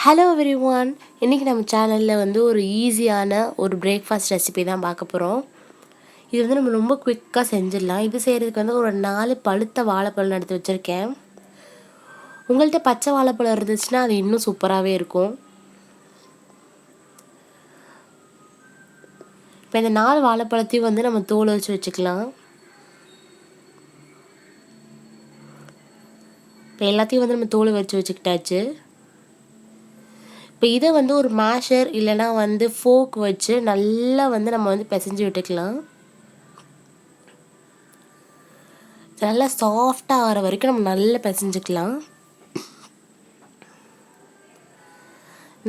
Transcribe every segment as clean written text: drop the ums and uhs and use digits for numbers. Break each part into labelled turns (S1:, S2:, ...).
S1: Hello everyone. இன்றைக்கி நம்ம சேனலில் வந்து ஒரு ஈஸியான ஒரு பிரேக்ஃபாஸ்ட் ரெசிபி தான் பார்க்க போகிறோம். இது வந்து நம்ம ரொம்ப குயிக்காக செஞ்சிடலாம். இது செய்கிறதுக்கு வந்து ஒரு 4 பழுத்த வாழைப்பழம் எடுத்து வச்சுருக்கேன். உங்கள்கிட்ட பச்சை வாழைப்பழம் இருந்துச்சுன்னா அது இன்னும் சூப்பராகவே இருக்கும். இப்போ இந்த 4 வாழைப்பழத்தையும் வந்து நம்ம தோல் வச்சு வச்சுக்கலாம். இப்போ எல்லாத்தையும் வந்து நம்ம தோல் வச்சு வச்சுக்கிட்டாச்சு. இப்போ இதை வந்து ஒரு மேஷர் இல்லைனா வந்து ஃபோக் வச்சு நல்லா வந்து நம்ம வந்து பிசைஞ்சு விட்டுக்கலாம். நல்லா சாஃப்டாக ஆகிற வரைக்கும் நம்ம நல்லா பிசைஞ்சுக்கலாம்.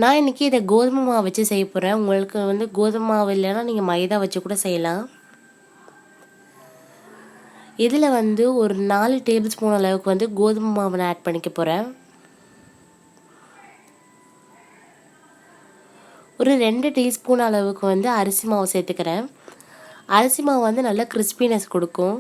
S1: நான் இன்றைக்கி இதை கோதுமை மாவு வச்சு செய்ய போகிறேன். உங்களுக்கு வந்து கோதுமை மாவு இல்லைன்னா நீங்கள் மைதா வச்சு கூட செய்யலாம். இதில் வந்து ஒரு 4 டேபிள் ஸ்பூன் அளவுக்கு வந்து கோதுமை மாவு நான் ஆட் பண்ணிக்க போகிறேன். ஒரு 2 டீஸ்பூன் அளவுக்கு வந்து அரிசி மாவு சேர்த்துக்கிறேன். அரிசி மாவு வந்து நல்லா கிறிஸ்பினஸ் கொடுக்கும்.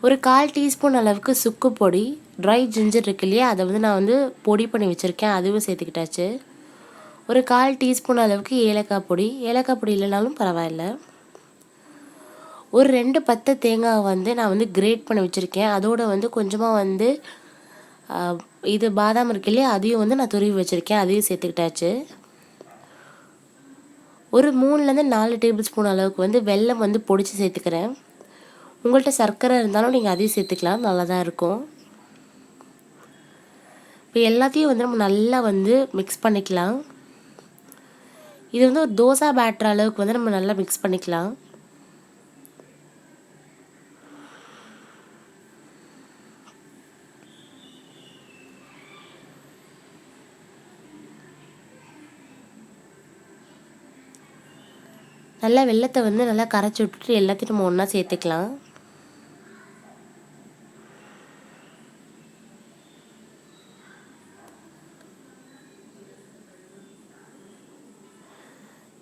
S1: ஒரு 1/4 டீஸ்பூன் அளவுக்கு சுக்கு பொடி, ட்ரை ஜிஞ்சர் இருக்கு இல்லையா, அதை வந்து நான் வந்து பொடி பண்ணி வச்சுருக்கேன், அதுவும் சேர்த்துக்கிட்டாச்சு. ஒரு 1/4 டீஸ்பூன் அளவுக்கு ஏலக்காய் பொடி இல்லைனாலும் பரவாயில்ல. ஒரு 2 பத்தை தேங்காய் வந்து நான் வந்து கிரேட் பண்ணி வச்சுருக்கேன். அதோடு வந்து கொஞ்சமாக வந்து இது பாதாம் இருக்கு இல்லையா, அதையும் வந்து நான் துருவி வச்சுருக்கேன், அதையும் சேர்த்துக்கிட்டாச்சு. ஒரு 3லேருந்து 4 டேபிள் ஸ்பூன் அளவுக்கு வந்து வெல்லம் வந்து பொடிச்சு சேர்த்துக்கிறேன். உங்கள்கிட்ட சர்க்கரை இருந்தாலும் நீங்கள் அதையும் சேர்த்துக்கலாம், நல்லா தான் இருக்கும். இப்போ எல்லாத்தையும் வந்து நம்ம நல்லா வந்து மிக்ஸ் பண்ணிக்கலாம். இது வந்து ஒரு தோசை பேட்டர் அளவுக்கு வந்து நம்ம நல்லா மிக்ஸ் பண்ணிக்கலாம். நல்லா வெல்லத்தை வந்து நல்லா கரைச்சி விட்டுட்டு எல்லாத்தையும் நம்ம ஒன்றா சேர்த்துக்கலாம்.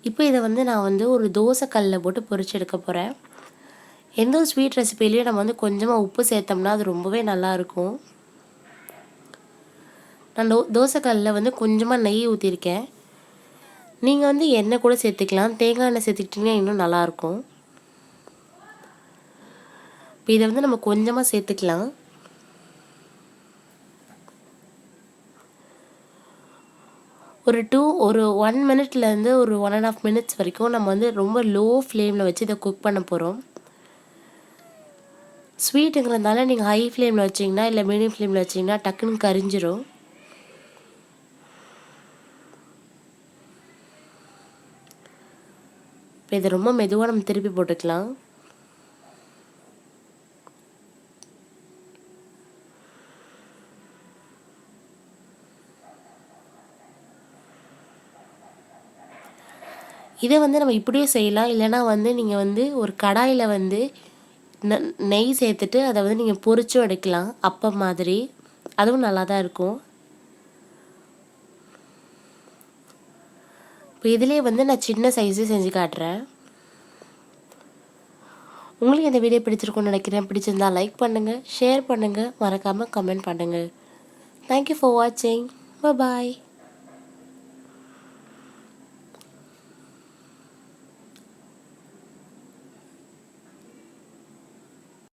S1: இப்போ இதை வந்து நான் வந்து ஒரு தோசை கல்லில் போட்டு பொரிச்சு எடுக்க போகிறேன். எந்த ஒரு ஸ்வீட் ரெசிபிலையும் நம்ம வந்து கொஞ்சமாக உப்பு சேர்த்தோம்னா அது ரொம்பவே நல்லாயிருக்கும். நான் தோசை கல்லில் வந்து கொஞ்சமாக நெய் ஊற்றிருக்கேன். நீங்கள் வந்து எண்ணெய் கூட சேர்த்துக்கலாம், தேங்காய் எண்ணெய் சேர்த்துக்கிட்டிங்கன்னா இன்னும் நல்லாயிருக்கும். இப்போ இதை வந்து நம்ம கொஞ்சமாக சேர்த்துக்கலாம். ஒரு 1 மினிட்லேருந்து ஒரு 1.5 மினிட்ஸ் வரைக்கும் நம்ம வந்து ரொம்ப லோ ஃப்ளேமில் வச்சு இதை குக் பண்ண போகிறோம். ஸ்வீட்டுங்கிறதுனால நீங்கள் ஹை ஃப்ளேமில் வச்சிங்கன்னா இல்லை மீடியம் ஃப்ளேமில் வச்சிங்கன்னா டக்குன்னு கரிஞ்சிரும். இப்போ இதை ரொம்ப மெதுவாக நம்ம திருப்பி போட்டுக்கலாம். இதை வந்து நம்ம இப்படியே செய்யலாம், இல்லைனா வந்து நீங்கள் வந்து ஒரு கடாயில் வந்து நெய் சேர்த்துட்டு அதை வந்து நீங்கள் பொரிச்சும் எடுக்கலாம், அப்பம் மாதிரி. அதுவும் நல்லா தான் இருக்கும். இப்போ இதிலே வந்து நான் சின்ன சைஸு செஞ்சு காட்டுறேன். உங்களுக்கு இந்த வீடியோ பிடிச்சிருக்குன்னு நினைக்கிறேன். பிடிச்சிருந்தா லைக் பண்ணுங்கள், ஷேர் பண்ணுங்கள், மறக்காமல் கமெண்ட் பண்ணுங்கள். தேங்க்யூ ஃபார் வாட்சிங். பாய்.